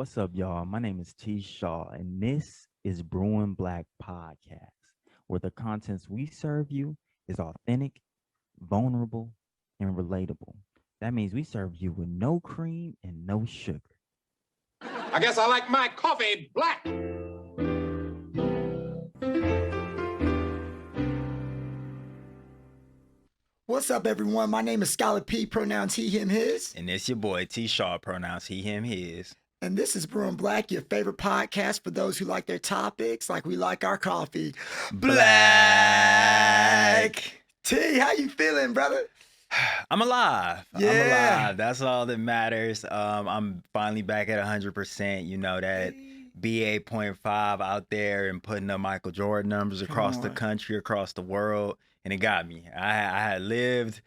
What's up, y'all? My name is T. Shaw, and this is Brewin Black Podcast, where the contents we serve you is authentic, vulnerable, and relatable. That means we serve you with no cream and no sugar. I guess I like my coffee black. What's up, everyone? My name is Scholar P, pronouns he, him, his. And it's your boy T. Shaw, pronouns he, him, his. And this is Brewin Black, your favorite podcast for those who like their topics like we like our coffee. Black. T, how you feeling, brother? I'm alive. Yeah. I'm alive. That's all that matters. I'm finally back at 100%. You know that BA.5 out there and putting up Michael Jordan numbers across the country, across the world. And it got me. I had lived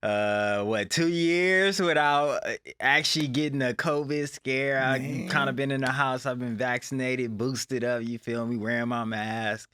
2 years without actually getting a COVID scare. I've kind of been in the house. I've been vaccinated, boosted up, you feel me, wearing my mask.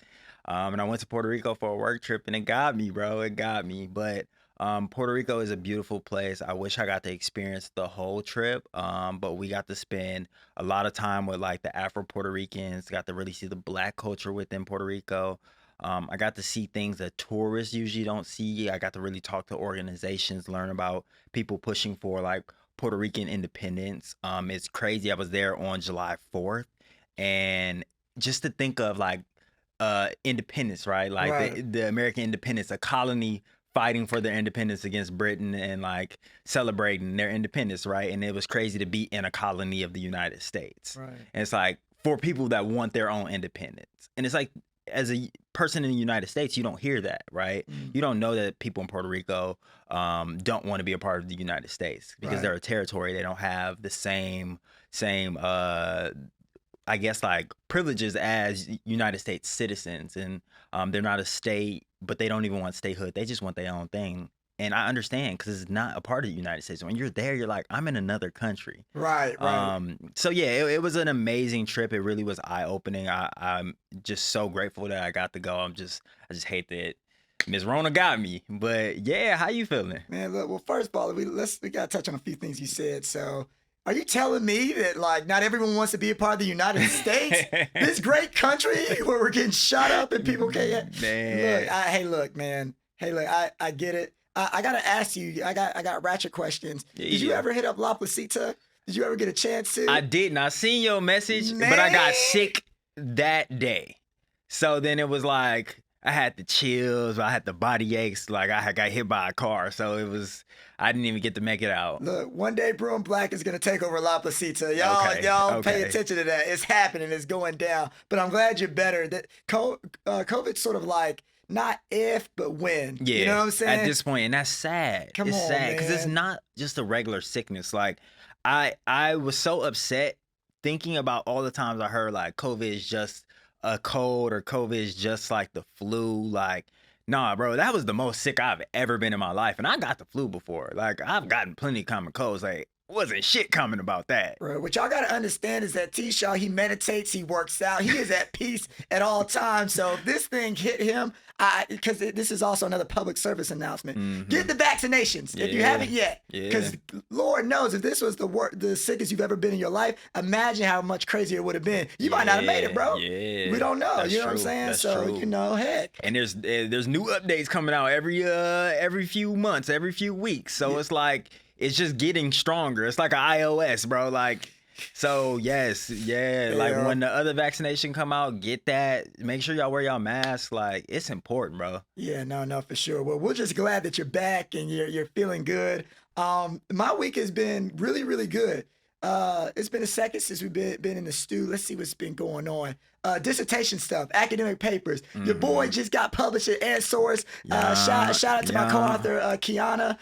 And I went to Puerto Rico for a work trip, and it got me, bro. It got me. But Puerto Rico is a beautiful place. I wish I got to experience the whole trip, but we got to spend a lot of time with like the Afro-Puerto Ricans, got to really see the Black culture within Puerto Rico. I got to see things that tourists usually don't see. I got to really talk to organizations, learn about people pushing for like Puerto Rican independence. It's crazy. I was there on July 4th, and just to think of like independence, right? Like Right. the American independence, a colony fighting for their independence against Britain and like celebrating their independence, right? And it was crazy to be in a colony of the United States. Right. And it's like for people that want their own independence. And it's like as a person in the United States, you don't hear that, right? You don't know that people in Puerto Rico don't want to be a part of the United States because Right. they're a territory. They don't have the same I guess like privileges as United States citizens, and they're not a state, but they don't even want statehood. They just want their own thing. And I understand because it's not a part of the United States. When you're there, you're like, I'm in another country. Right. So yeah, it was an amazing trip. It really was eye opening. I'm just so grateful that I got to go. I just hate that Ms. Rona got me. But yeah, how you feeling? Man, look, well, first of all, we got to touch on a few things you said. So, are you telling me that, like, not everyone wants to be a part of the United States? This great country where we're getting shut up and people can't... Man. Look, man. Hey, look, I get it. I got to ask you, I got ratchet questions. Did you Yeah. ever hit up La Placita? Did you ever get a chance to? I didn't. I seen your message, Man. but I got sick that day. So then it was like I had the chills, I had the body aches, like I got hit by a car. So I didn't even get to make it out. Look, one day Brewin Black is going to take over La Placita. Y'all pay attention to that. It's happening. It's going down. But I'm glad you're better. That COVID's sort of like, not if, but when. Yeah, You know what I'm saying? at this point, and that's sad. Come it's on, sad because it's man. not just a regular sickness. Like I was so upset thinking about all the times I heard like COVID is just a cold or COVID is just like the flu. Like, nah, bro, that was the most sick I've ever been in my life, and I got the flu before. Like, I've gotten plenty of common colds. Like, wasn't shit coming about that. Bro, what y'all got to understand is that T-Shaw, he meditates, he works out, he is at peace at all times. So if this thing hit him, because this is also another public service announcement. Get the vaccinations if you Yeah. haven't yet. Because Lord knows if this was the sickest you've ever been in your life, imagine how much crazier it would have been. You might not have made it, bro. Yeah, We don't know. That's You know what I'm true. saying? That's So, true. you know, heck. And there's new updates coming out every few months, every few weeks. So it's like it's just getting stronger. It's like an iOS, bro. Like, so yes, yeah. Like when the other vaccination come out, get that. Make sure y'all wear y'all masks. Like, it's important, bro. Yeah, no, for sure. Well, we're just glad that you're back and you're feeling good. My week has been really, really good. It's been a second since we've been in the stew. Let's see what's been going on. Dissertation stuff, academic papers. Your boy just got published at AdSource. Shout out to my co-author Kiana.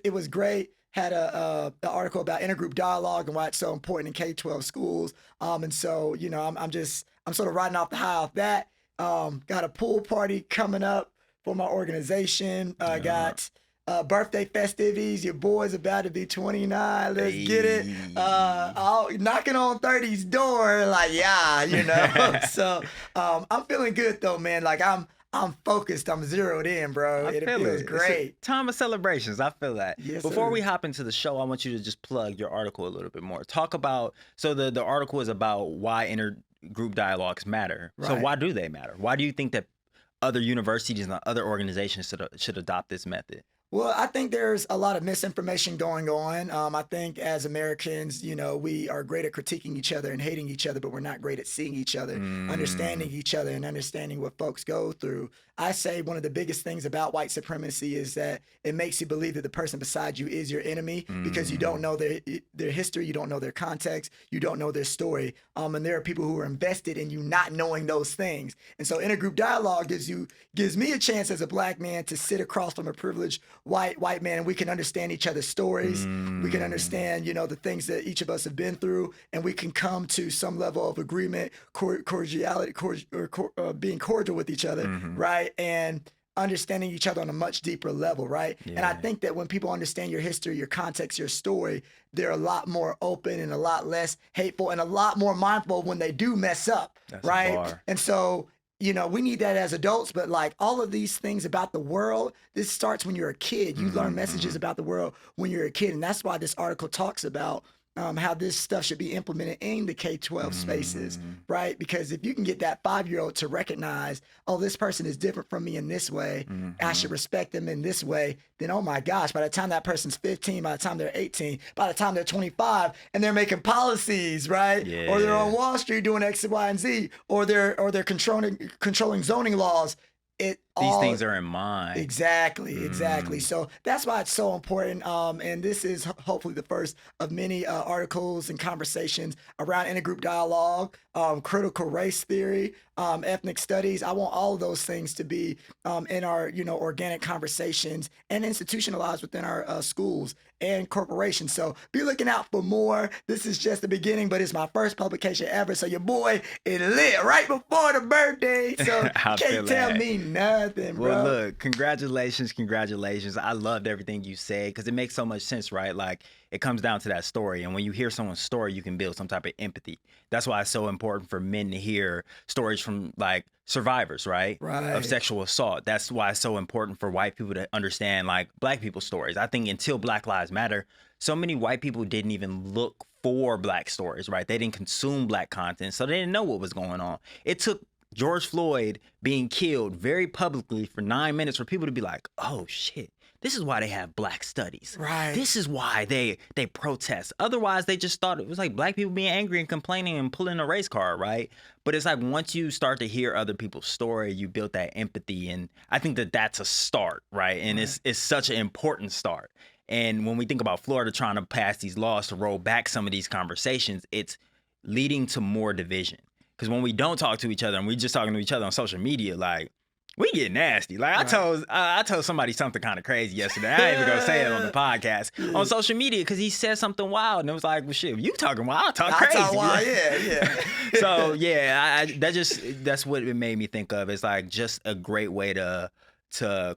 It was great. Had an article about intergroup dialogue and why it's so important in K-12 schools. And so, you know, I'm sort of riding off the high off that. Got a pool party coming up for my organization. Got birthday festivities. Your boy's about to be 29. Let's get it. Knocking on 30's door. Like, yeah, you know. So I'm feeling good though, man. Like I'm focused. I'm zeroed in, bro. It feel feels it. great. It's a time of celebrations. I feel that. Yes, Before sir. we hop into the show, I want you to just plug your article a little bit more. Talk about, so the article is about why intergroup dialogues matter. So Right. why do they matter? Why do you think that other universities and other organizations should adopt this method? Well, I think there's a lot of misinformation going on. I think as Americans, you know, we are great at critiquing each other and hating each other, but we're not great at seeing each other, understanding each other, and understanding what folks go through. I say one of the biggest things about white supremacy is that it makes you believe that the person beside you is your enemy because you don't know their history, you don't know their context, you don't know their story. And there are people who are invested in you not knowing those things. And so intergroup dialogue gives me a chance as a black man to sit across from a privileged white man, and we can understand each other's stories. We can understand, you know, the things that each of us have been through, and we can come to some level of agreement, cordiality, being cordial with each other, right? And understanding each other on a much deeper level, right? Yeah. And I think that when people understand your history, your context, your story, they're a lot more open and a lot less hateful and a lot more mindful when they do mess up, That's a right? bar. And so, you know, we need that as adults, but like all of these things about the world, this starts when you're a kid. You learn messages about the world when you're a kid. And that's why this article talks about how this stuff should be implemented in the K-12 spaces, right? Because if you can get that 5-year-old to recognize, oh, this person is different from me in this way, I should respect them in this way, then oh my gosh, by the time that person's 15, by the time they're 18, by the time they're 25, and they're making policies, right? Or they're on Wall Street doing X, Y, and Z, or they're controlling zoning laws. These things are in mind. Exactly. So that's why it's so important. And this is hopefully the first of many articles and conversations around intergroup dialogue, critical race theory, ethnic studies. I want all of those things to be in our, you know, organic conversations and institutionalized within our schools and corporations. So be looking out for more. This is just the beginning, but it's my first publication ever. So your boy is lit right before the birthday. So I feel can't tell that. me nothing, bro. Well, look, congratulations. I loved everything you said because it makes so much sense, right? Like it comes down to that story. And when you hear someone's story, you can build some type of empathy. That's why it's so important for men to hear stories from like survivors, right? Of sexual assault. That's why it's so important for white people to understand like black people's stories. I think until Black Lives Matter, so many white people didn't even look for black stories, right? They didn't consume black content, so they didn't know what was going on. It took George Floyd being killed very publicly for 9 minutes for people to be like, oh shit, this is why they have black studies. Right. This is why they protest. Otherwise, they just thought it was like black people being angry and complaining and pulling a race card, right? But it's like once you start to hear other people's story, you build that empathy. And I think that that's a start, right? And it's such an important start. And when we think about Florida trying to pass these laws to roll back some of these conversations, it's leading to more division. Because when we don't talk to each other and we just talking to each other on social media, like we get nasty. Like I told somebody something kind of crazy yesterday. I ain't even gonna say it on the podcast on social media because he said something wild and it was like, well, shit, you talking wild? I talk crazy. Talk wild, yeah. So yeah, that's what it made me think of. It's like just a great way to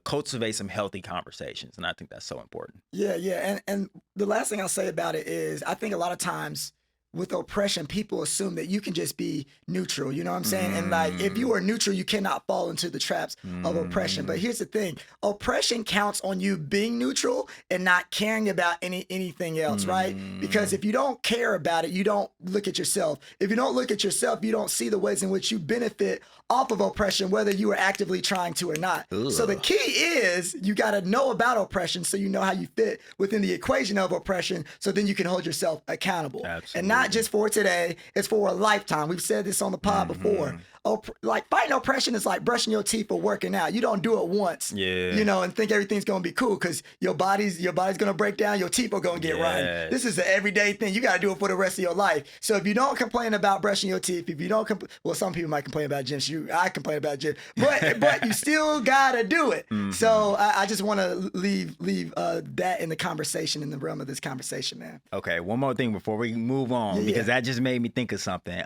cultivate some healthy conversations, and I think that's so important. Yeah. And the last thing I'll say about it is I think a lot of times with oppression, people assume that you can just be neutral. You know what I'm saying? And like, if you are neutral, you cannot fall into the traps of oppression. But here's the thing. Oppression counts on you being neutral and not caring about anything else, right? Because if you don't care about it, you don't look at yourself. If you don't look at yourself, you don't see the ways in which you benefit off of oppression, whether you are actively trying to or not. Ugh. So the key is you got to know about oppression so you know how you fit within the equation of oppression so then you can hold yourself accountable. Absolutely. And not just for today, it's for a lifetime. We've said this on the pod before. Like fighting oppression is like brushing your teeth or working out. You don't do it once, you know, and think everything's gonna be cool because your body's gonna break down, your teeth are gonna get rotten. This is an everyday thing. You gotta do it for the rest of your life. So if you don't complain about brushing your teeth, if you don't, well, some people might complain about gym. I complain about gym, but you still gotta do it. So I just want to leave that in the conversation, in the realm of this conversation, man. Okay, one more thing before we move on because that just made me think of something.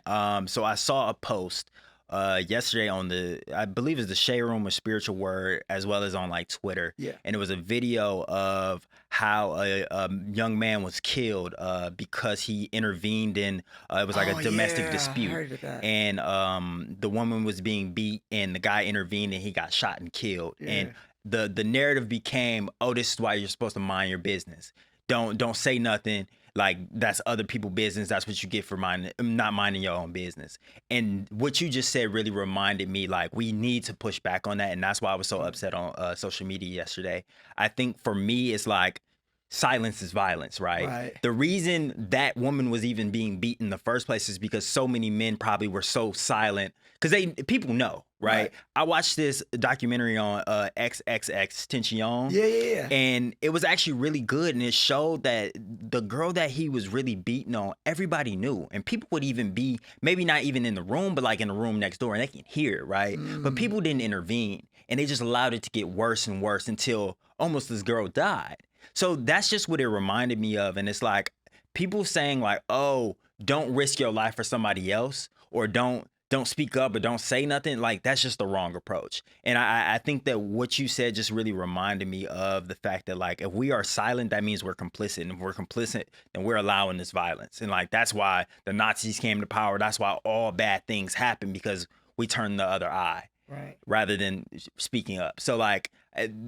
So I saw a post yesterday on I believe it's the Shade Room of Spiritual Word, as well as on like Twitter. Yeah. And it was a video of how a young man was killed because he intervened in it was like a domestic dispute. I heard of that. And the woman was being beat, and the guy intervened, and he got shot and killed. Yeah. And the narrative became, oh, this is why you're supposed to mind your business. Don't say nothing. Like, that's other people's business. That's what you get for not minding your own business. And what you just said really reminded me, like, we need to push back on that. And that's why I was so upset on social media yesterday. I think for me, it's like, silence is violence, right? The reason that woman was even being beaten in the first place is because so many men probably were so silent, because people know, right? I watched this documentary on XXX Tension. Yeah. And it was actually really good, and it showed that the girl that he was really beating on, everybody knew, and people would even be maybe not even in the room, but like in the room next door, and they can hear it, right? But people didn't intervene, and they just allowed it to get worse and worse until almost this girl died. So that's just what it reminded me of. And it's like people saying like, oh, don't risk your life for somebody else, or don't speak up, or don't say nothing. Like, that's just the wrong approach. And I think that what you said just really reminded me of the fact that, like, if we are silent, that means we're complicit. And if we're complicit, then we're allowing this violence. And like, that's why the Nazis came to power. That's why all bad things happen, because we turn the other eye. Right. Rather than speaking up. So like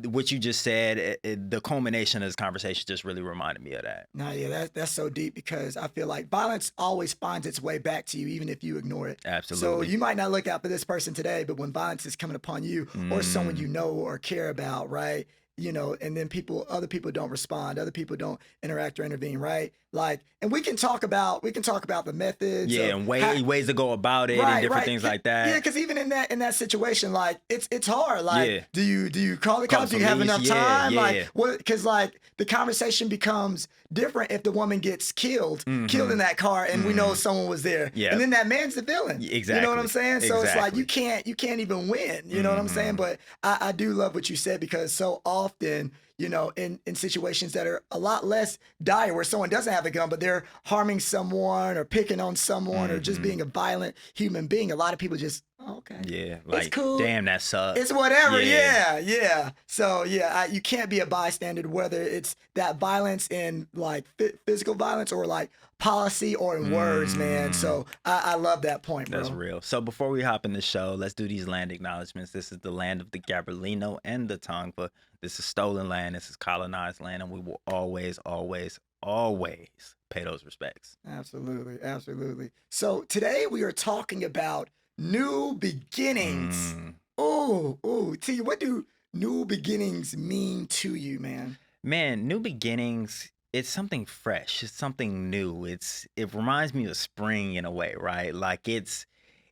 what you just said, the culmination of this conversation just really reminded me of that. No, yeah, that's so deep, because I feel like violence always finds its way back to you, even if you ignore it. Absolutely. So you might not look out for this person today, but when violence is coming upon you or someone you know or care about, right? You know, and then other people don't respond, other people don't interact or intervene, right? Like, and we can talk about the methods. Yeah, and ways to go about it, and different things like that. Yeah, because even in that situation, like, it's hard. Like, do you call the cops? Do you have police? enough time? Yeah. Like, what? Because like the conversation becomes different if the woman gets killed in that car, and we know someone was there. Yeah. And then that man's the villain. Exactly. You know what I'm saying? So it's like you Exactly. can't even win. You know what I'm saying? But I do love what you said, because so often, you know, in situations that are a lot less dire, where someone doesn't have a gun, but they're harming someone or picking on someone or just being a violent human being, a lot of people just, oh, okay. Yeah, like, it's cool. Damn, that sucks. It's whatever. Yeah. So yeah, you can't be a bystander, whether it's that violence in like physical violence or like policy or in words, man. So I love that point, bro. That's real. So before we hop in the show, let's do these land acknowledgements. This is the land of the Gabrielino and the Tongva. This is stolen land. This is colonized land, and we will always, always, always pay those respects. Absolutely. So today we are talking about new beginnings. T, what do new beginnings mean to you, man? Man, new beginnings, it's something fresh. It's something new. It reminds me of spring in a way, right? Like it's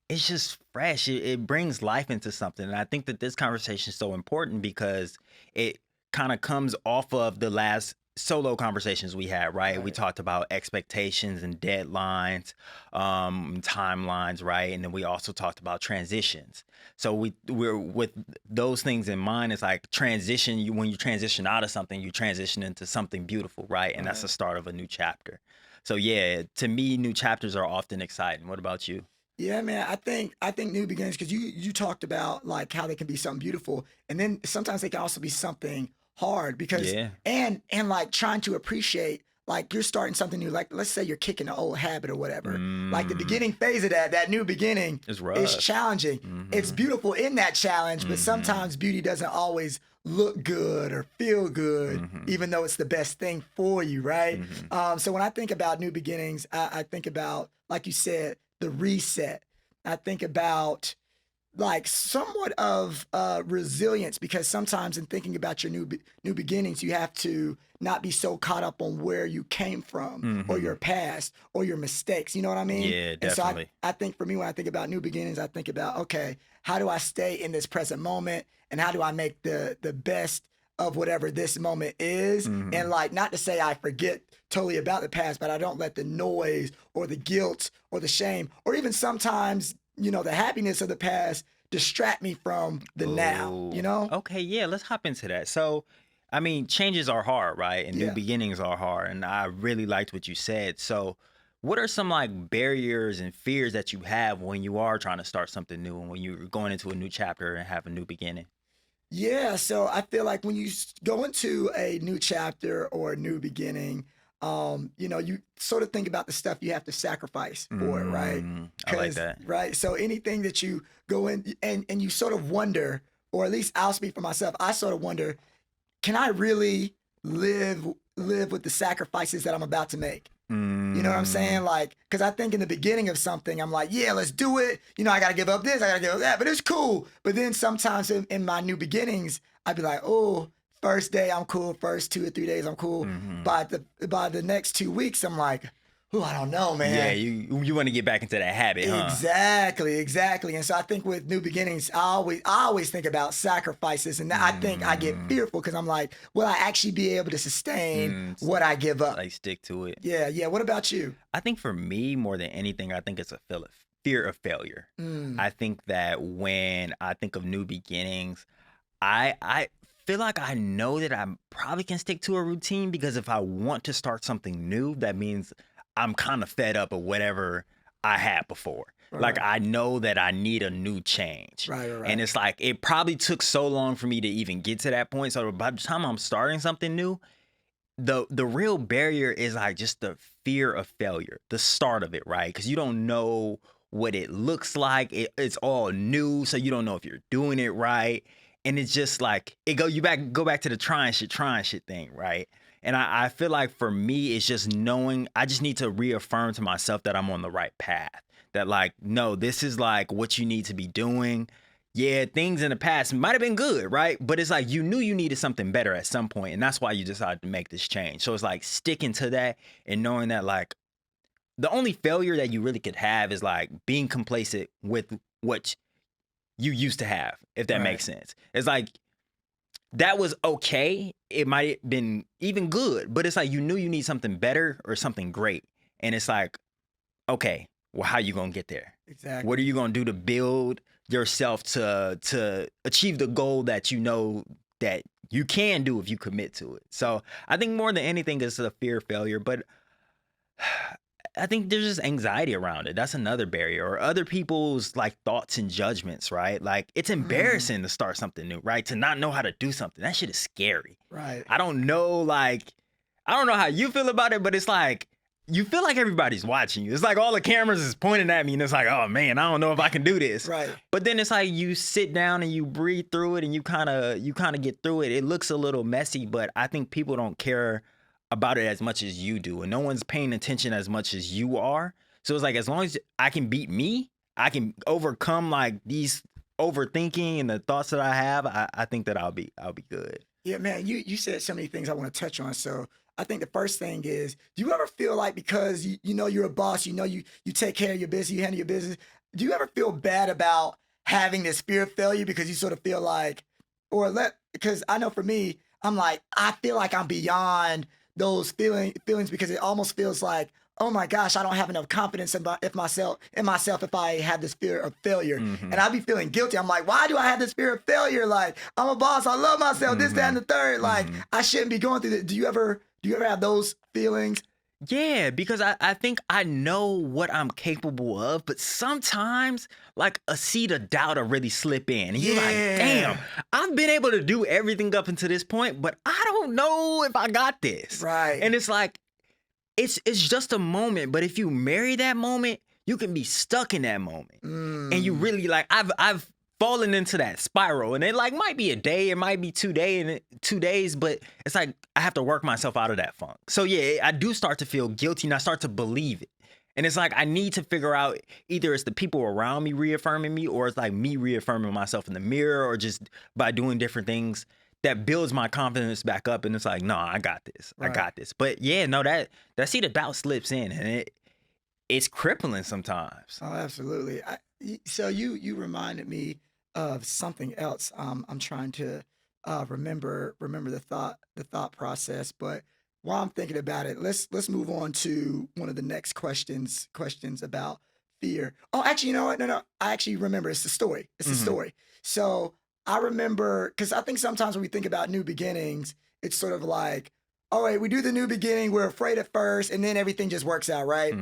just fresh. It brings life into something. And I think that this conversation is so important because it kind of comes off of the last solo conversations we had, right? We talked about expectations and deadlines, timelines, right? And then we also talked about transitions. So we're with those things in mind. It's like transition. When you transition out of something, you transition into something beautiful, right? And that's the start of a new chapter. So yeah, to me, new chapters are often exciting. What about you? Yeah, man, I think new beginnings, because you talked about like how they can be something beautiful, and then sometimes they can also be something hard, because and like trying to appreciate, like, you're starting something new, like let's say you're kicking an old habit or whatever. Like the beginning phase of that new beginning is challenging. It's beautiful in that challenge, but sometimes beauty doesn't always look good or feel good, even though it's the best thing for you, right? So when I think about new beginnings, I think about, like you said, the reset. I think about like somewhat of resilience, because sometimes in thinking about your new beginnings, you have to not be so caught up on where you came from or your past or your mistakes. You know what I mean? Yeah, definitely. And so I think for me, when I think about new beginnings, I think about, okay, how do I stay in this present moment, and how do I make the best of whatever this moment is? And like, not to say I forget totally about the past, but I don't let the noise or the guilt or the shame, or even sometimes, you know, the happiness of the past distract me from the now, you know? Okay, yeah, let's hop into that. So, I mean, changes are hard, right? And new beginnings are hard. And I really liked what you said. So what are some like barriers and fears that you have when you are trying to start something new and when you're going into a new chapter and have a new beginning? Yeah, so I feel like when you go into a new chapter or a new beginning, you sort of think about the stuff you have to sacrifice for it, right? I like that. Right. So anything that you go in and you sort of wonder, or at least I'll speak for myself, I sort of wonder, can I really live with the sacrifices that I'm about to make? You know what I'm saying? Like, because I think in the beginning of something, I'm like, yeah, let's do it. I got to give up this, I got to give up that, but it's cool. But then sometimes in my new beginnings, I'd be like, oh, first day I'm cool. First 2 or 3 days I'm cool. By the next 2 weeks, I'm like, oh, I don't know, man. Yeah, you want to get back into that habit, huh? Exactly. And so I think with new beginnings, I always think about sacrifices, and I think I get fearful because I'm like, will I actually be able to sustain what I give up? Like stick to it. Yeah. What about you? I think for me, more than anything, I think it's a fear of failure. I think that when I think of new beginnings, I feel like I know that I probably can stick to a routine, because if I want to start something new, that means I'm kind of fed up of whatever I had before. Right. Like, I know that I need a new change. Right. And it's like, it probably took so long for me to even get to that point. So by the time I'm starting something new, the real barrier is like just the fear of failure, the start of it, right? Because you don't know what it looks like. It's all new, so you don't know if you're doing it right. And it's just like, go back to the trying shit thing, right? And I feel like for me, it's just knowing, I just need to reaffirm to myself that I'm on the right path. That like, no, this is like what you need to be doing. Yeah, things in the past might have been good, right? But it's like you knew you needed something better at some point, and that's why you decided to make this change. So it's like sticking to that and knowing that like the only failure that you really could have is like being complacent with what you used to have, if that makes sense. It's like, that was okay. It might have been even good, but it's like you knew you need something better or something great. And it's like, okay, well, how you gonna get there? Exactly. What are you gonna do to build yourself to achieve the goal that you know that you can do if you commit to it? So I think more than anything, it's a fear of failure, but I think there's just anxiety around it. That's another barrier. Or other people's like thoughts and judgments, right? Like, it's embarrassing to start something new, right? To not know how to do something. That shit is scary. Right. I don't know how you feel about it, but it's like, you feel like everybody's watching you. It's like all the cameras is pointing at me, and it's like, oh man, I don't know if I can do this. Right. But then it's like you sit down and you breathe through it, and you kind of get through it. It looks a little messy, but I think people don't care about it as much as you do, and no one's paying attention as much as you are. So it's like, as long as I can beat me, I can overcome like these overthinking and the thoughts that I have, I think that I'll be good. Yeah, man, you said so many things I want to touch on. So I think the first thing is, do you ever feel like, because you know you're a boss, you take care of your business, you handle your business, do you ever feel bad about having this fear of failure, because you sort of feel like, because I know for me, I'm like, I feel like I'm beyond those feelings, because it almost feels like, oh my gosh, I don't have enough confidence in myself if I have this fear of failure. And I'd be feeling guilty. I'm like, why do I have this fear of failure? Like, I'm a boss, I love myself, this, that, and the third. Like, I shouldn't be going through this. Do you ever have those feelings? Yeah, because I think I know what I'm capable of, but sometimes like a seed of doubt will really slip in. And you're like, damn, I've been able to do everything up until this point, but I don't know if I got this. Right. And it's like, it's just a moment, but if you marry that moment, you can be stuck in that moment. And you really like, I've fallen into that spiral, and it like might be a day, it might be 2 days, but it's like I have to work myself out of that funk. So yeah, I do start to feel guilty, and I start to believe it. And it's like I need to figure out, either it's the people around me reaffirming me, or it's like me reaffirming myself in the mirror, or just by doing different things that builds my confidence back up. And it's like, no, I got this. Right. I got this. But yeah, no, that seed of doubt slips in, and it's crippling sometimes. Oh, absolutely. So you reminded me of something else. I'm trying to remember the thought process, but while I'm thinking about it, let's move on to one of the next questions about fear. Oh, actually, you know what? No, I actually remember. It's the story. It's the story. So I remember, because I think sometimes when we think about new beginnings, it's sort of like, all right, we do the new beginning. We're afraid at first, and then everything just works out, right?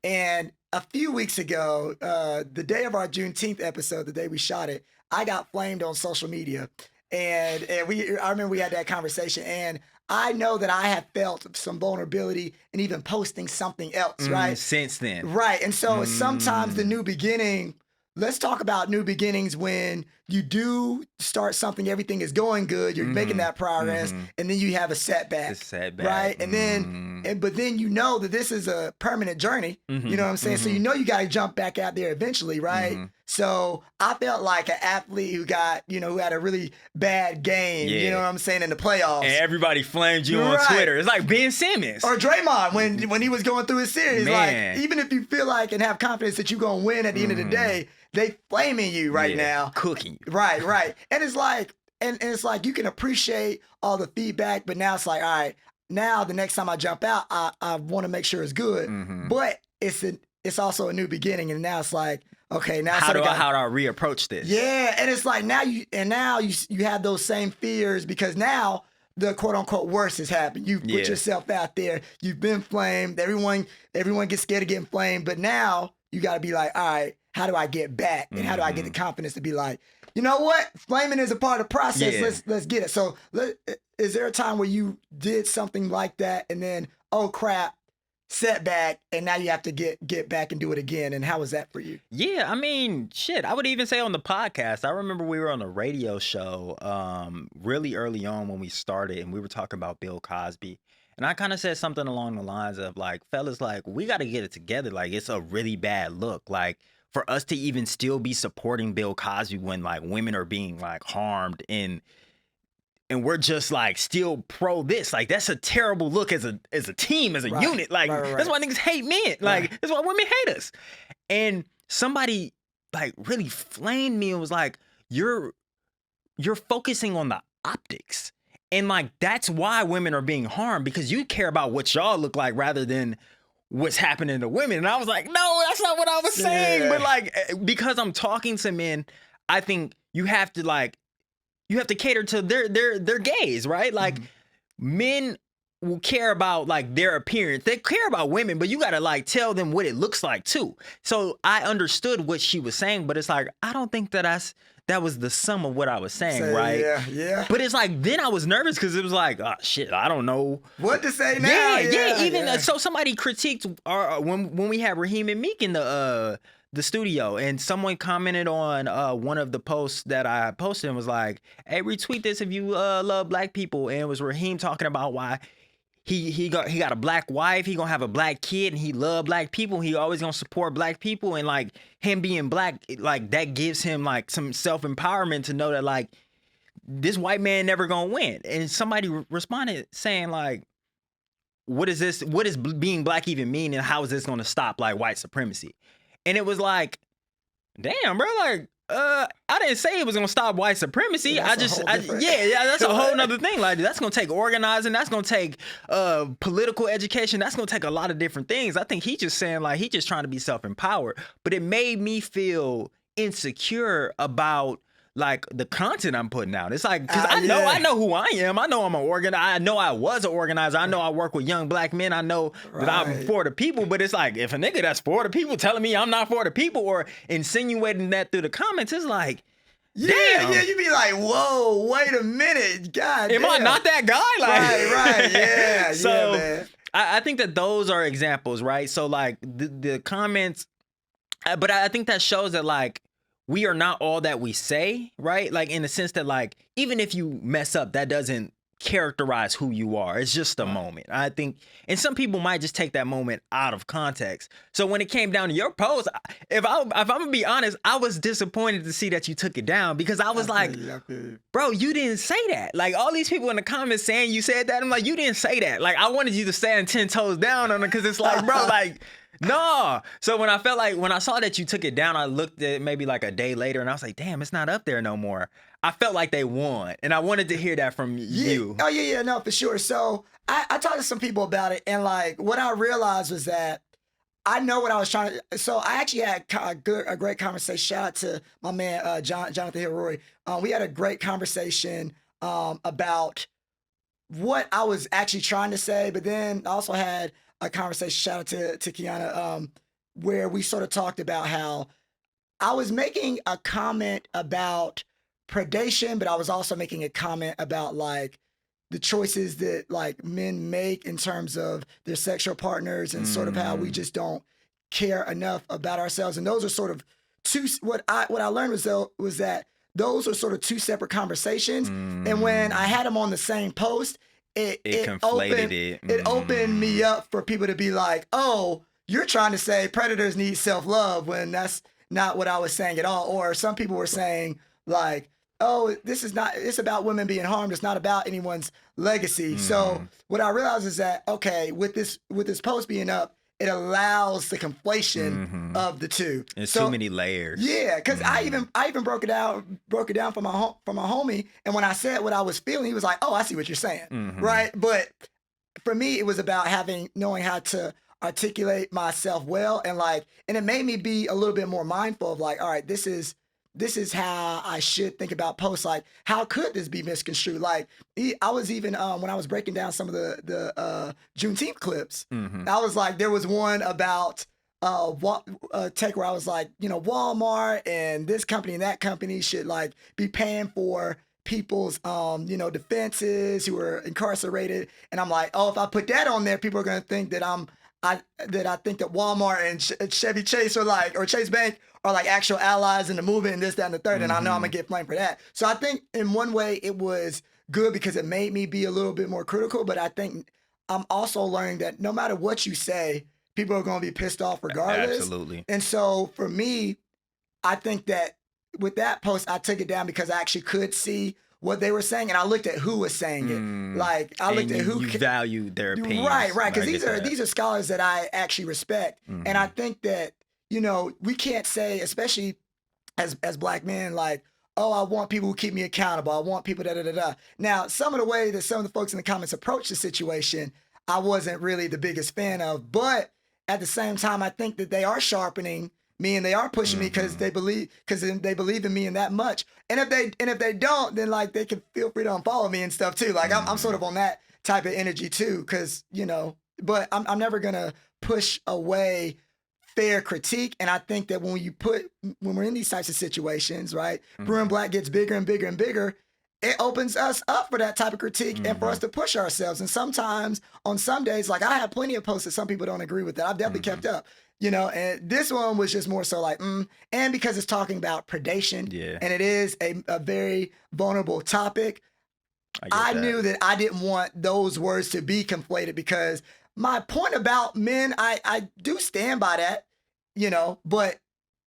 And a few weeks ago, the day of our Juneteenth episode, the day we shot it, I got flamed on social media. And I remember we had that conversation, and I know that I have felt some vulnerability in even posting something else, right? Since then. Right. And so sometimes the new beginning, let's talk about new beginnings when you do start something, everything is going good, you're making that progress, and then you have a setback. Right? And then, but then you know that this is a permanent journey. You know what I'm saying? So you know you got to jump back out there eventually, right? So I felt like an athlete who got, who had a really bad game, you know what I'm saying, in the playoffs. And everybody flamed you on Twitter. It's like Ben Simmons. Or Draymond when he was going through his series. Man. Like, even if you feel like and have confidence that you're going to win at the end of the day, they flaming you right now. Cooking you. Right. And it's like, and it's like you can appreciate all the feedback, but now it's like, all right, now the next time I jump out, I want to make sure it's good. But it's also a new beginning, and now it's like, okay, now how do I reapproach this? Yeah, and it's like now you have those same fears because now the quote unquote worst has happened. You've put yourself out there. You've been flamed. Everyone gets scared of getting flamed, but now you got to be like, all right, how do I get back? And how do I get the confidence to be like, you know what? Flaming is a part of the process. Let's get it. So is there a time where you did something like that and then, oh crap, setback, and now you have to get back and do it again? And how was that for you? Yeah, I mean, shit, I would even say on the podcast, I remember we were on a radio show really early on when we started, and we were talking about Bill Cosby. And I kind of said something along the lines of like, fellas, like, we got to get it together. Like, it's a really bad look. Like, for us to even still be supporting Bill Cosby when like women are being like harmed and we're just like still pro this, like that's a terrible look as a team, as a unit. Like that's why niggas hate men. Like that's why women hate us. And somebody like really flamed me and was like, you're focusing on the optics. And like that's why women are being harmed, because you care about what y'all look like rather than what's happening to women. And I was like, no, that's not what I was saying. But like, because I'm talking to men, I think you have to cater to their gaze, right? Like men will care about like their appearance. They care about women, but you got to like tell them what it looks like too. So I understood what she was saying, but it's like, I don't think that was the sum of what I was saying, right? Yeah. But it's like, then I was nervous because it was like, oh shit, I don't know what to say now. So somebody critiqued when we had Raheem and Meek in the studio, and someone commented on one of the posts that I posted and was like, hey, retweet this if you love black people. And it was Raheem talking about why he got a black wife, he gonna have a black kid, and he love black people. He always gonna support black people, and like him being black, like that gives him like some self-empowerment to know that like this white man never gonna win. And somebody responded saying like, what is being black even mean, and how is this gonna stop like white supremacy? And it was like, damn, bro, like I didn't say it was gonna stop white supremacy. That's a whole nother thing. Like that's gonna take organizing. That's gonna take political education. That's gonna take a lot of different things. I think he's just saying like he's just trying to be self-empowered. But it made me feel insecure about like the content I'm putting out. It's like, because I know who I am. I know I'm an organizer. I know I was an organizer. I know I work with young black men. I know that I'm for the people. But it's like, if a nigga that's for the people telling me I'm not for the people or insinuating that through the comments, it's like, damn. Yeah, you be like, whoa, wait a minute, God am damn. I not that guy? Like, right, yeah, so man. I think that those are examples, right? So like the comments, but I think that shows that like, we are not all that we say, right? Like in the sense that like, even if you mess up, that doesn't characterize who you are. It's just a moment. I think, and some people might just take that moment out of context. So when it came down to your post, if I'm gonna be honest, I was disappointed to see that you took it down, because I was bro, you didn't say that. Like all these people in the comments saying you said that, I'm like, you didn't say that. Like I wanted you to stand 10 toes down on it, because it's like, bro, like, no. So when I saw that you took it down, I looked at it maybe like a day later and I was like, damn, it's not up there no more. I felt like they won, and I wanted to hear that from you. Oh, yeah, no, for sure. So I talked to some people about it, and like what I realized was that I know what I was trying to. So I actually had a great conversation. Shout out to my man Jonathan Hilroy. We had a great conversation about what I was actually trying to say, but then I also had a conversation, shout out to Kiana, where we sort of talked about how I was making a comment about predation, but I was also making a comment about like the choices that like men make in terms of their sexual partners and sort of how we just don't care enough about ourselves. And those are sort of two, what I learned was that those are sort of two separate conversations. And when I had them on the same post, it conflated it opened me up for people to be like, oh, you're trying to say predators need self-love when that's not what I was saying at all. Or some people were saying like, oh, this is not, it's about women being harmed. It's not about anyone's legacy. So what I realized is that, okay, with this post being up, it allows the conflation of the two. There's too many layers. Yeah, because I even broke it down for my homie, and when I said what I was feeling, he was like, "Oh, I see what you're saying," right? But for me, it was about knowing how to articulate myself well, and it made me be a little bit more mindful of like, all right, this is how I should think about posts. Like, how could this be misconstrued? Like, I was even when I was breaking down some of the Juneteenth clips, I was like, there was one about take where I was like, Walmart and this company and that company should like be paying for people's defenses who are incarcerated, and I'm like, oh, if I put that on there, people are gonna think that I think that Walmart and Chevy Chase or Chase Bank are like actual allies in the movement and this, that, and the third. And I know I'm gonna get blamed for that. So I think in one way it was good because it made me be a little bit more critical. But I think I'm also learning that no matter what you say, people are gonna be pissed off regardless. Absolutely. And so for me, I think that with that post, I took it down because I actually could see what they were saying, and I looked at who was saying it. Like I looked at who you valued their opinions. Right, because these are scholars that I actually respect, and I think that we can't say, especially as Black men, like, oh, I want people who keep me accountable. I want people da da da da. Now, some of the way that some of the folks in the comments approached the situation, I wasn't really the biggest fan of, but at the same time, I think that they are sharpening me and they are pushing me because they believe in me in that much. And if they don't, then like they can feel free to unfollow me and stuff too. Like I'm sort of on that type of energy too, because but I'm never gonna push away fair critique. And I think that when we're in these types of situations, right, Brewin Black gets bigger and bigger and bigger. It opens us up for that type of critique and for us to push ourselves. And sometimes on some days, like I have plenty of posts that some people don't agree with that I've definitely kept up. And this one was just more so like, and because it's talking about predation, and it is a very vulnerable topic, I knew that I didn't want those words to be conflated because my point about men, I do stand by that, but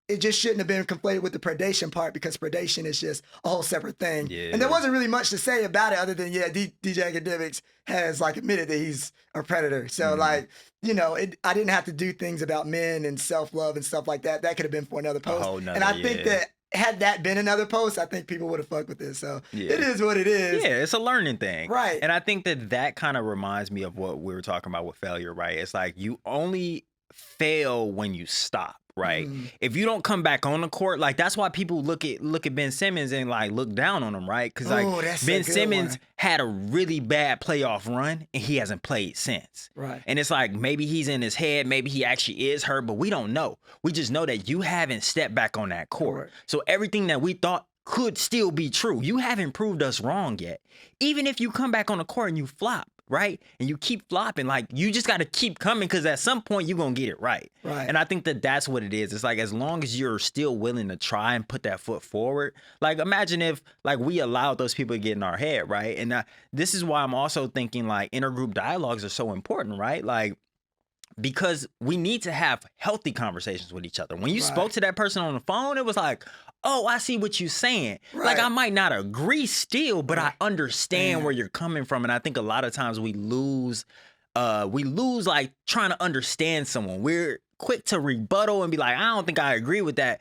it just shouldn't have been conflated with the predation part because predation is just a whole separate thing. Yeah. And there wasn't really much to say about it other than, DJ Academics has like admitted that he's a predator. So like, I didn't have to do things about men and self-love and stuff like that. That could have been for another post. And I think that had that been another post, I think people would have fucked with this. So it is what it is. Yeah, it's a learning thing. Right. And I think that kind of reminds me of what we were talking about with failure, right? It's like you only fail when you stop. Right. If you don't come back on the court, like that's why people look at Ben Simmons and like look down on him, right? Because like Ben Simmons had a really bad playoff run and he hasn't played since. Right. And it's like maybe he's in his head, maybe he actually is hurt, but we don't know. We just know that you haven't stepped back on that court. So everything that we thought could still be true, you haven't proved us wrong yet. Even if you come back on the court and you flop, right? And you keep flopping, like you just got to keep coming because at some point you're going to get it right. Right. And I think that's what it is. It's like as long as you're still willing to try and put that foot forward, like imagine if like we allowed those people to get in our head, right? And this is why I'm also thinking like intergroup dialogues are so important, right? Like because we need to have healthy conversations with each other. When you spoke to that person on the phone, it was like, oh, I see what you're saying. Like, I might not agree still, but I understand where you're coming from. And I think a lot of times we lose like trying to understand someone. We're quick to rebuttal and be like, I don't think I agree with that.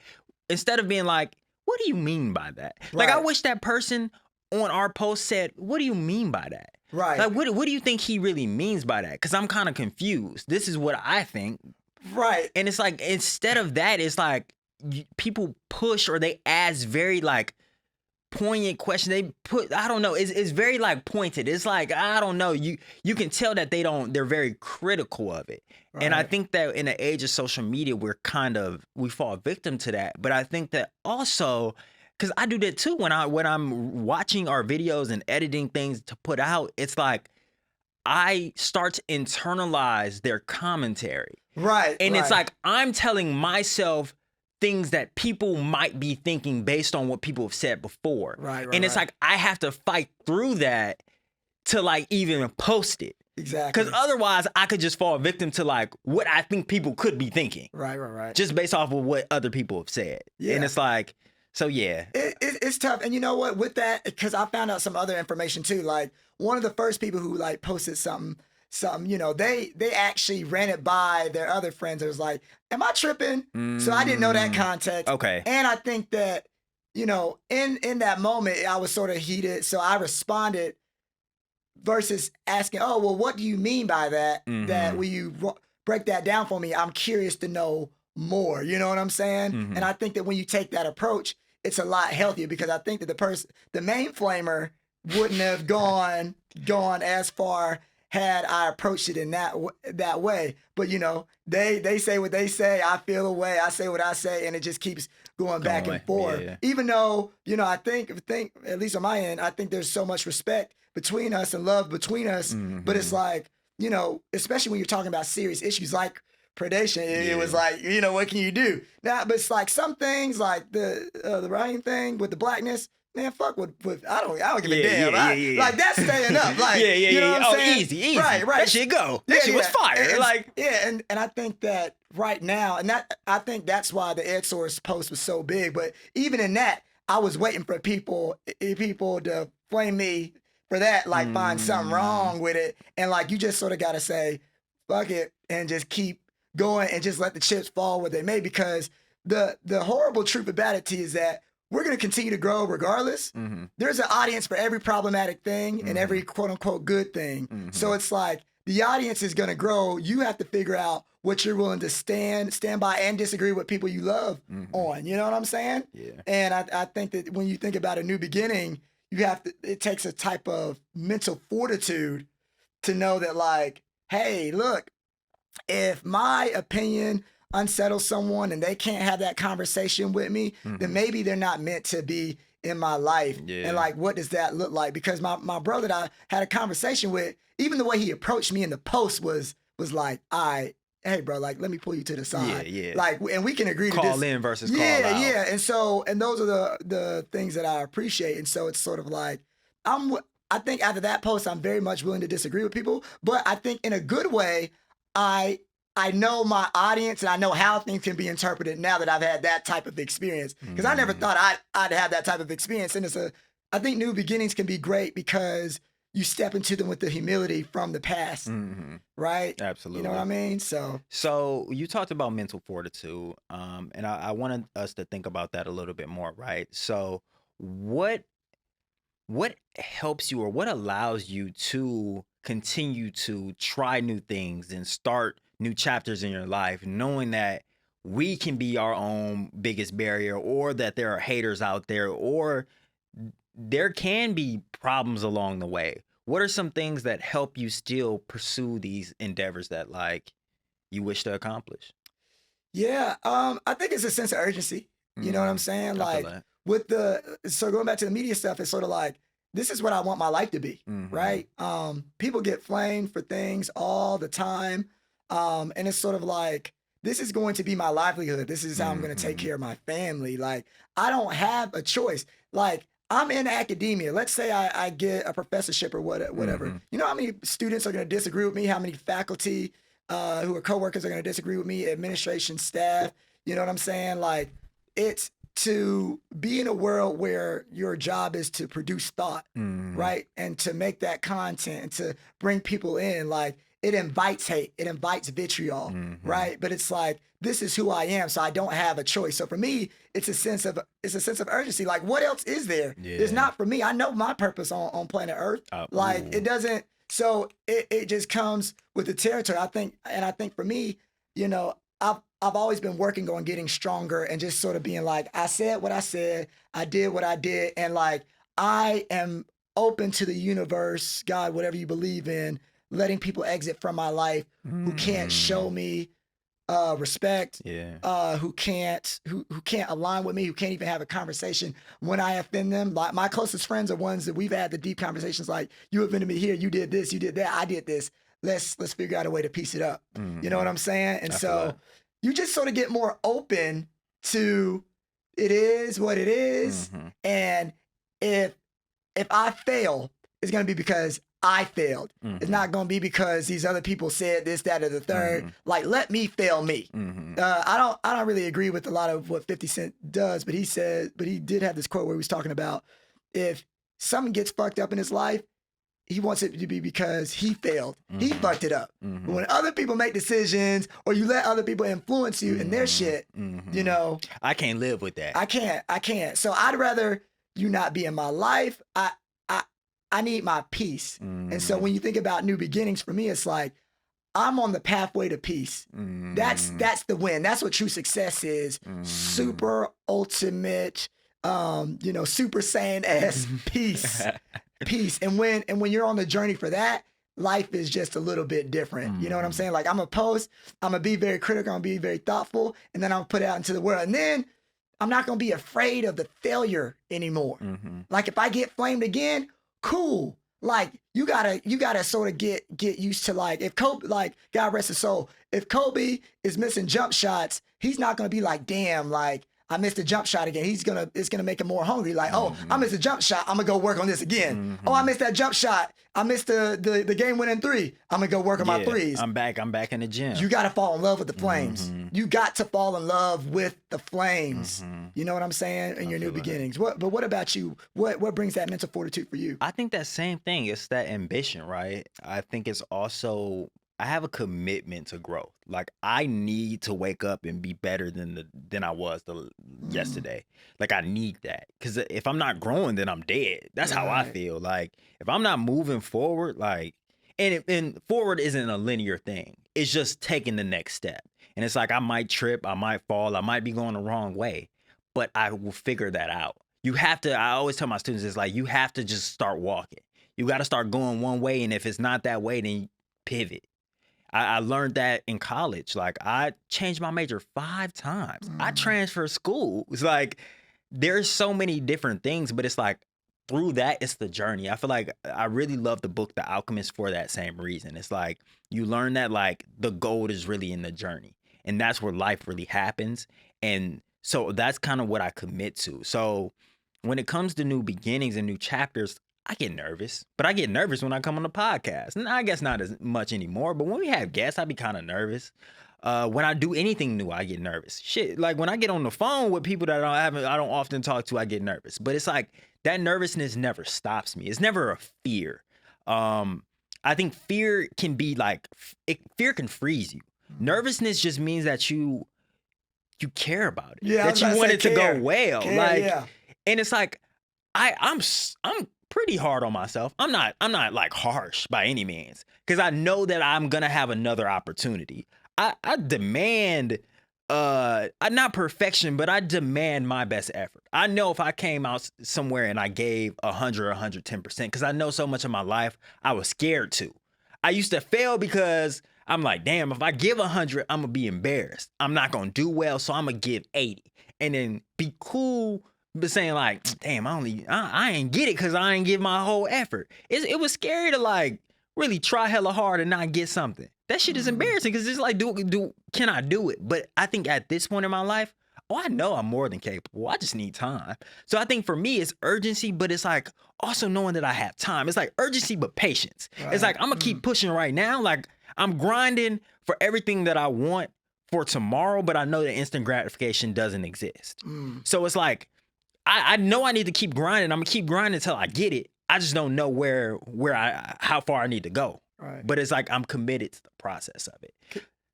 Instead of being like, what do you mean by that? Like, I wish that person on our post said, what do you mean by that? Right. Like, what do you think he really means by that? Because I'm kind of confused. This is what I think. Right. And it's like, instead of that, it's like people push or they ask very like poignant question. They put, I don't know, it's very like pointed. It's like, I don't know, you can tell that they're very critical of it. Right. And I think that in the age of social media, we fall victim to that. But I think that also, because I do that too, when I'm watching our videos and editing things to put out, it's like I start to internalize their commentary. Right. And it's right. like I'm telling myself things that people might be thinking based on what people have said before. Right. And it's like I have to fight through that to like even post it. Exactly. Because otherwise I could just fall victim to like what I think people could be thinking. Right. Just based off of what other people have said. Yeah. And it's like, so yeah. It's tough. And you know what? With that, because I found out some other information too. Like one of the first people who like posted something, you know, they actually ran it by their other friends. It was like, am I tripping? So I didn't know that context. Okay. And I think that, you know, in that moment, I was sort of heated. So I responded versus asking, oh, well, what do you mean by that? That will you break that down for me? I'm curious to know more. You know what I'm saying? And I think that when you take that approach, it's a lot healthier because I think that the main flamer wouldn't have gone as far had I approached it in that way. But you know, they say what they say, I feel a way, I say what I say, and it just keeps going back and forth. Yeah. Even though, you know, I think at least on my end, I think there's so much respect between us and love between us. But it's like, you know, especially when you're talking about serious issues like predation, it was like, you know, what can you do? Now, but it's like some things like the writing thing with the blackness, man, fuck with I don't give a damn. Like that's staying up. Like you know what I'm saying? Easy. Right. That shit go. That shit was fire. And I think that right now, and that I think that's why the Ed Source post was so big. But even in that, I was waiting for people to flame me for that, like find something wrong with it. And like you just sort of gotta say, fuck it, and just keep going and just let the chips fall where they may, because the horrible truth about it is that we're going to continue to grow regardless. There's an audience for every problematic thing and every quote unquote good thing. So it's like the audience is going to grow. You have to figure out what you're willing to stand by and disagree with people you love on. You know what I'm saying? Yeah. And I think that when you think about a new beginning, it takes a type of mental fortitude to know that like, hey, look, if my opinion unsettles someone and they can't have that conversation with me, then maybe they're not meant to be in my life. Yeah. And like, what does that look like? Because my brother that I had a conversation with, even the way he approached me in the post was like, hey bro, like let me pull you to the side. Yeah. Like, and we can agree to this. Call in versus call out. Yeah. And those are the things that I appreciate. And so it's sort of like, I think after that post, I'm very much willing to disagree with people, but I think in a good way, I know my audience and I know how things can be interpreted now that I've had that type of experience. Because I never thought I'd have that type of experience. And I think new beginnings can be great because you step into them with the humility from the past, right? Absolutely. You know what I mean? So you talked about mental fortitude, and I wanted us to think about that a little bit more, right? So what helps you or what allows you to continue to try new things and start new chapters in your life, knowing that we can be our own biggest barrier, or that there are haters out there, or there can be problems along the way? What are some things that help you still pursue these endeavors that like you wish to accomplish? Yeah, I think it's a sense of urgency. You know what I'm saying? Like so going back to the media stuff, it's sort of like, this is what I want my life to be, right? People get flamed for things all the time. And it's sort of like, this is going to be my livelihood. This is how I'm going to take care of my family. Like, I don't have a choice. Like, I'm in academia. Let's say I get a professorship or whatever. You know how many students are going to disagree with me? How many faculty who are coworkers are going to disagree with me? Administration, staff. You know what I'm saying? Like, it's to be in a world where your job is to produce thought, right? And to make that content and to bring people in. Like, it invites hate, it invites vitriol, right? But it's like, this is who I am, so I don't have a choice. So for me, it's a sense of urgency. Like, what else is there? Yeah. There's not for me. I know my purpose on planet Earth. It doesn't. So it just comes with the territory. I think for me, you know, I've always been working on getting stronger and just sort of being like, I said what I said, I did what I did, and like I am open to the universe, God, whatever you believe in, letting people exit from my life who can't show me respect, who can't align with me, who can't even have a conversation when I offend them. Like my closest friends are ones that we've had the deep conversations like, you offended me here, you did this, you did that, I did this. Let's figure out a way to piece it up. You know what I'm saying? And so you just sort of get more open to it is what it is. And if I fail, it's gonna be because I failed. It's not gonna be because these other people said this, that, or the third. Like, let me fail me. I don't really agree with a lot of what 50 Cent does, but he did have this quote where he was talking about if something gets fucked up in his life, he wants it to be because he failed. He fucked it up. But when other people make decisions or you let other people influence you in their shit, you know. I can't live with that. I can't. So I'd rather you not be in my life. I need my peace. And so when you think about new beginnings, for me, it's like, I'm on the pathway to peace. That's the win. That's what true success is. Super ultimate, Super Saiyan-esque peace. Peace. And when you're on the journey for that, life is just a little bit different. You know what I'm saying? Like I'm gonna be very critical, I'm gonna be very thoughtful, and then I'll put it out into the world. And then I'm not gonna be afraid of the failure anymore. Like if I get flamed again, cool. Like you gotta sort of get used to like if Kobe, like God rest his soul, if Kobe is missing jump shots, he's not gonna be like, damn, like I missed a jump shot again. It's gonna make him more hungry. Like, oh, I missed a jump shot. I'm gonna go work on this again. Oh, I missed that jump shot. I missed the game winning three. I'm gonna go work on my threes. I'm back in the gym. You gotta fall in love with the flames. You got to fall in love with the flames. You know what I'm saying? In your new beginnings. But what about you? What brings that mental fortitude for you? I think that same thing. It's that ambition, right? I think it's also I have a commitment to growth. Like I need to wake up and be better than I was yesterday. Like I need that because if I'm not growing, then I'm dead. That's how I feel. Like if I'm not moving forward, like and forward isn't a linear thing. It's just taking the next step. And it's like I might trip, I might fall, I might be going the wrong way, but I will figure that out. You have to. I always tell my students, it's like you have to just start walking. You got to start going one way, and if it's not that way, then pivot. I learned that in college. Like I changed my major 5 times. I transferred school. It's like there's so many different things, but it's like through that, it's the journey. I feel like I really love the book The Alchemist for that same reason. It's like you learn that like the gold is really in the journey, and that's where life really happens. And so that's kind of what I commit to. So when it comes to new beginnings and new chapters, I get nervous, but I get nervous when I come on the podcast. And I guess not as much anymore, but when we have guests, I be kind of nervous. When I do anything new, I get nervous. Shit, like when I get on the phone with people that I don't often talk to, I get nervous. But it's like that nervousness never stops me. It's never a fear. I think fear can be like, fear can freeze you. Nervousness just means that you care about it. Yeah, that you want it to go well. And it's like, I'm pretty hard on myself. I'm not like harsh by any means because I know that I'm gonna have another opportunity. I demand not perfection, but I demand my best effort. I know if I came out somewhere and I gave 100 110% because I know so much of my life I was scared to. I used to fail because I'm like, damn, if I give 100, I'm gonna be embarrassed. I'm not gonna do well, so I'm gonna give 80 and then be cool. But saying like, damn, I ain't get it because I ain't give my whole effort. It was scary to like really try hella hard and not get something. That shit is embarrassing because it's like, can I do it? But I think at this point in my life, I know I'm more than capable. I just need time. So I think for me, it's urgency, but it's like also knowing that I have time. It's like urgency, but patience. Right. It's like, I'm gonna keep pushing right now. Like I'm grinding for everything that I want for tomorrow, but I know that instant gratification doesn't exist. So it's like, I know I need to keep grinding. I'm gonna keep grinding until I get it. I just don't know how far I need to go. Right. But it's like I'm committed to the process of it.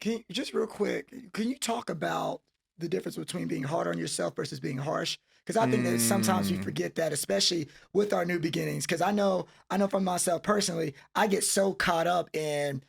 Can you, just real quick, can you talk about the difference between being hard on yourself versus being harsh? Because I think that sometimes we forget that, especially with our new beginnings. Because I know from myself personally, I get so caught up in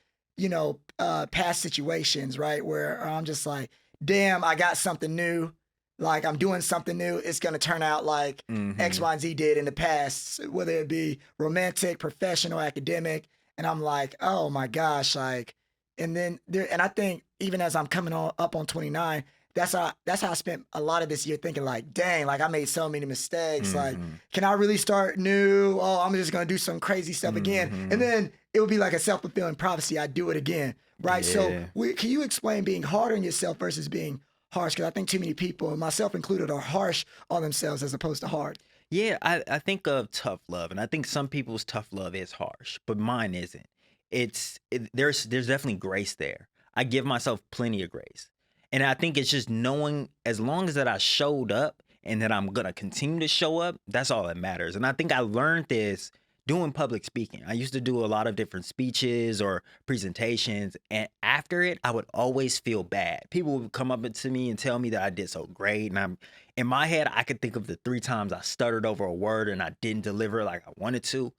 past situations, right, where I'm just like, damn, I got something new. Like I'm doing something new. It's going to turn out like X, Y, and Z did in the past, whether it be romantic, professional, academic. And I'm like, oh my gosh, like, and then there, and I think even as I'm coming up on 29, that's how I spent a lot of this year thinking like, dang, like I made so many mistakes. Like, can I really start new? Oh, I'm just gonna do some crazy stuff again. And then it would be like a self-fulfilling prophecy. I'd do it again. Right. Yeah. So can you explain being hard on yourself versus being harsh? Because I think too many people, and myself included, are harsh on themselves as opposed to hard. Yeah, I think of tough love, and I think some people's tough love is harsh, but mine isn't. There's definitely grace there. I give myself plenty of grace. And I think it's just knowing as long as that I showed up and that I'm going to continue to show up, that's all that matters. And I think I learned this doing public speaking. I used to do a lot of different speeches or presentations. And after it, I would always feel bad. People would come up to me and tell me that I did so great. And in my head, I could think of the 3 times I stuttered over a word and I didn't deliver like I wanted to.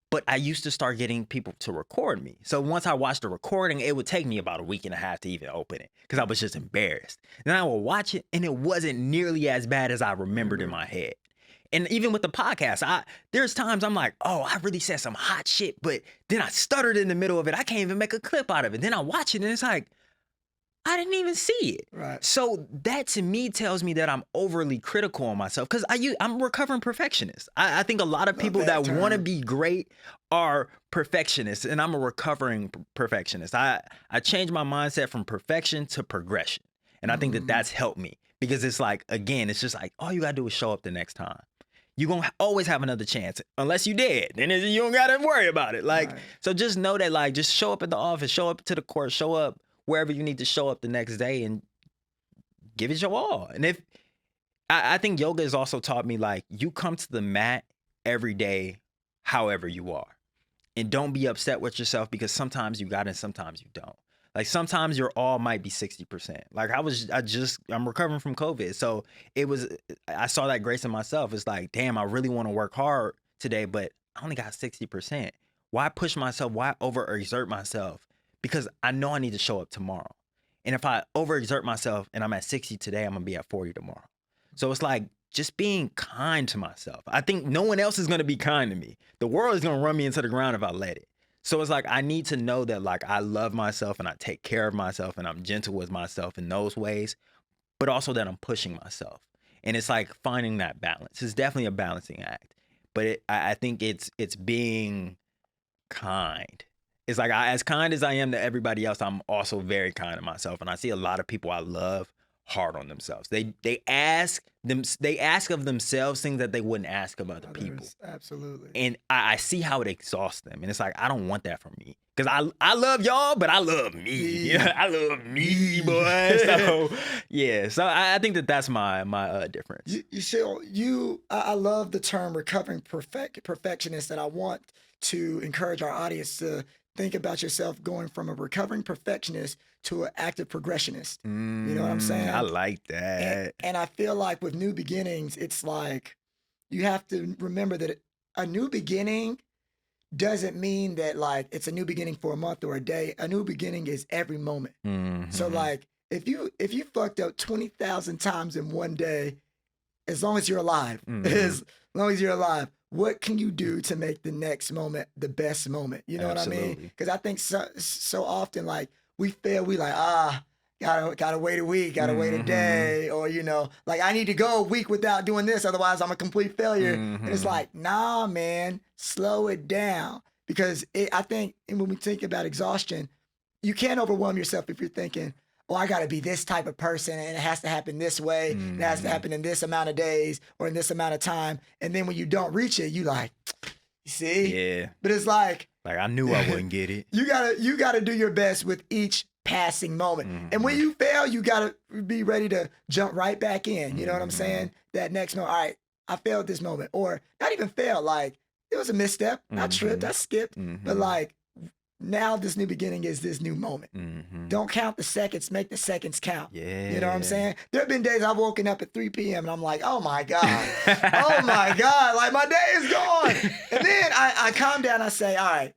But I used to start getting people to record me. So once I watched the recording, it would take me about a week and a half to even open it because I was just embarrassed. Then I would watch it and it wasn't nearly as bad as I remembered in my head. And even with the podcast, there's times I'm like, oh, I really said some hot shit, but then I stuttered in the middle of it. I can't even make a clip out of it. Then I watch it and it's like, I didn't even see it. Right. So that to me tells me that I'm overly critical on myself because I'm a recovering perfectionist. I think a lot of people that want to be great are perfectionists, and I'm a recovering perfectionist. I changed my mindset from perfection to progression, and I think that that's helped me because it's like, again, it's just like, all you got to do is show up the next time. You're going to always have another chance unless you dead. Then you don't got to worry about it. Like, so just know that, like, just show up at the office, show up to the court, show up wherever you need to show up the next day and give it your all. And if I think yoga has also taught me, like, you come to the mat every day, however you are, and don't be upset with yourself because sometimes you got it and sometimes you don't. Like sometimes your all might be 60%. Like I'm recovering from COVID. So I saw that grace in myself. It's like, damn, I really want to work hard today, but I only got 60%. Why push myself? Why overexert myself? Because I know I need to show up tomorrow. And if I overexert myself and I'm at 60 today, I'm going to be at 40 tomorrow. So it's like just being kind to myself. I think no one else is going to be kind to me. The world is going to run me into the ground if I let it. So it's like I need to know that, like, I love myself and I take care of myself and I'm gentle with myself in those ways, but also that I'm pushing myself. And it's like finding that balance. It's definitely a balancing act. But I think it's being kind. It's like as kind as I am to everybody else, I'm also very kind to myself. And I see a lot of people I love hard on themselves. They ask of themselves things that they wouldn't ask of other people. Absolutely. And I see how it exhausts them. And it's like, I don't want that from me. Because I love y'all, but I love me. Yeah, I love me, boy. So, yeah. So I think that's my difference. I love the term recovering perfectionist, and I want to encourage our audience to think about yourself going from a recovering perfectionist to an active progressionist. You know what I'm saying? I like that. And I feel like with new beginnings, it's like you have to remember that a new beginning doesn't mean that like it's a new beginning for a month or a day. A new beginning is every moment. So like if you fucked up 20,000 times in one day, as long as you're alive, as long as you're alive, what can you do to make the next moment the best moment? You know what I mean? Because I think so often, like, we fail, we like, gotta wait a week, gotta wait a day, or, you know, like, I need to go a week without doing this, otherwise I'm a complete failure. And it's like, nah, man, slow it down. Because I think when we think about exhaustion, you can't overwhelm yourself if you're thinking, oh, I got to be this type of person and it has to happen this way. It has to happen in this amount of days or in this amount of time. And then when you don't reach it, you like, you see? Yeah. But it's like I knew I wouldn't get it. You gotta do your best with each passing moment. And when you fail, you gotta be ready to jump right back in. You know what I'm saying? That next moment, all right, I failed this moment. Or not even fail, like it was a misstep. I tripped, I skipped. But like, now this new beginning is this new moment. Don't count the seconds, make the seconds count. Yeah. You know what I'm saying? There have been days I've woken up at 3 p.m. and I'm like, oh my God. Oh my God. Like my day is gone. And then I calm down, I say, all right,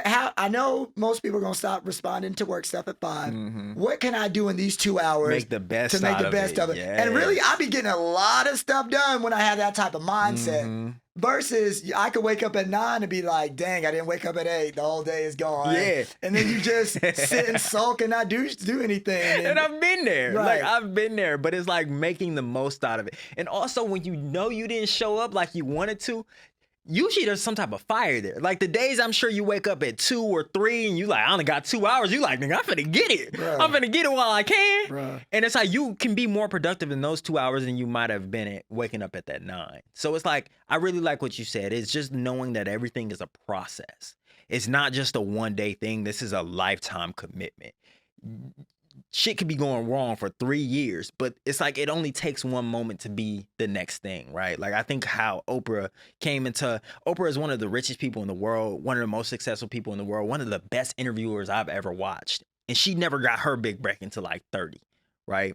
How I know most people are gonna stop responding to work stuff at 5. What can I do in these 2 hours Make the best to make the best of it? And really, I be getting a lot of stuff done when I have that type of mindset. Versus, I could wake up at 9 and be like, dang, I didn't wake up at 8. The whole day is gone. Yeah. And then you just sit and sulk and not do anything. And I've been there. Right. Like, I've been there. But it's like making the most out of it. And also, when you know you didn't show up like you wanted to, usually there's some type of fire there. Like the days I'm sure you wake up at 2 or 3 and you like, I only got 2 hours. You like, nigga, I'm finna get it. Bruh. I'm finna get it while I can. Bruh. And it's like you can be more productive in those 2 hours than you might have been at waking up at that 9. So it's like, I really like what you said. It's just knowing that everything is a process. It's not just a one-day thing. This is a lifetime commitment. Shit could be going wrong for 3 years, but it's like it only takes one moment to be the next thing, right? Like I think how Oprah is one of the richest people in the world, one of the most successful people in the world, one of the best interviewers I've ever watched. And she never got her big break until like 30, right?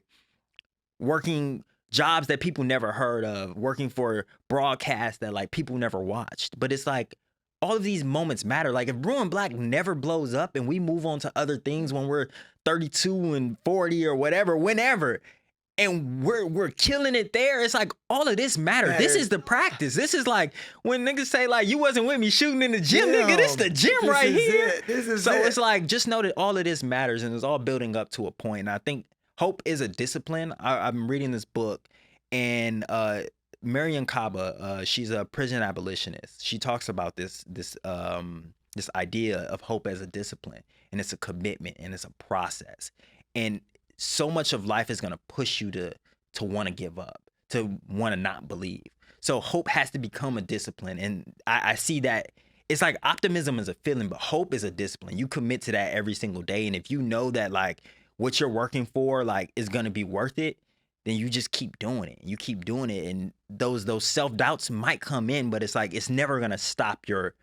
Working jobs that people never heard of, working for broadcasts that like people never watched. But it's like all of these moments matter. Like if Brewin Black never blows up and we move on to other things when we're 32 and 40 or whatever, whenever, and we're killing it there, it's like all of this matters. This is the practice. This is like when niggas say like you wasn't with me shooting in the gym, nigga, this the gym right here. So it's like just know that all of this matters and it's all building up to a point. And I think hope is a discipline. I'm reading this book and Marian Kaba, she's a prison abolitionist. She talks about this idea of hope as a discipline, and it's a commitment, and it's a process. And so much of life is going to push you to want to give up, to want to not believe. So hope has to become a discipline, and I see that it's like optimism is a feeling, but hope is a discipline. You commit to that every single day, and if you know that like what you're working for like is going to be worth it, then you just keep doing it. You keep doing it, and those self-doubts might come in, but it's like it's never gonna stop your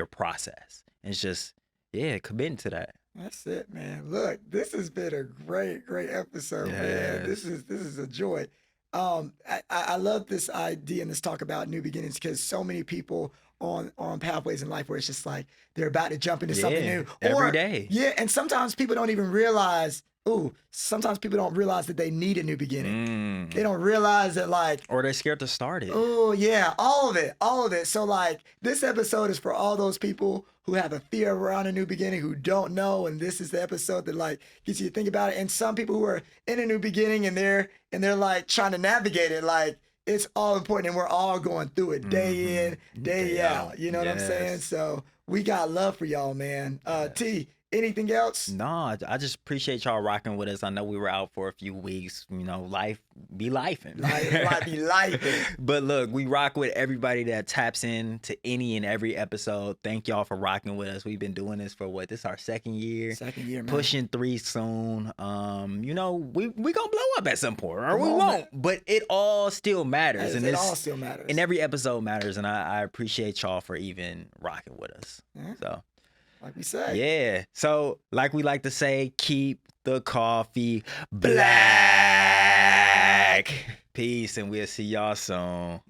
process. And it's just committing to that. That's it, man. Look, this has been a great episode, man. This is a joy. I love this idea and this talk about new beginnings because so many people on pathways in life where it's just like they're about to jump into something new every day. Yeah, and sometimes people don't even realize. Sometimes people don't realize that they need a new beginning. They don't realize that like... Or they're scared to start it. Oh, yeah. All of it. So like this episode is for all those people who have a fear around a new beginning, who don't know. And this is the episode that like gets you to think about it. And some people who are in a new beginning and they're like trying to navigate it, like it's all important. And we're all going through it day in, day out. You know what I'm saying? So we got love for y'all, man. T, anything else? No, I just appreciate y'all rocking with us. I know we were out for a few weeks. You know, life be lifing. Life be lifing. But look, we rock with everybody that taps in to any and every episode. Thank y'all for rocking with us. We've been doing this for this is our second year. Man. Pushing 3 soon. You know, we gonna blow up at some point, or we won't. But it all still matters. It all still matters. And every episode matters. And I appreciate y'all for even rocking with us. Yeah. So. Like we say. Yeah. So, like we like to say, keep the coffee black. Peace, and we'll see y'all soon.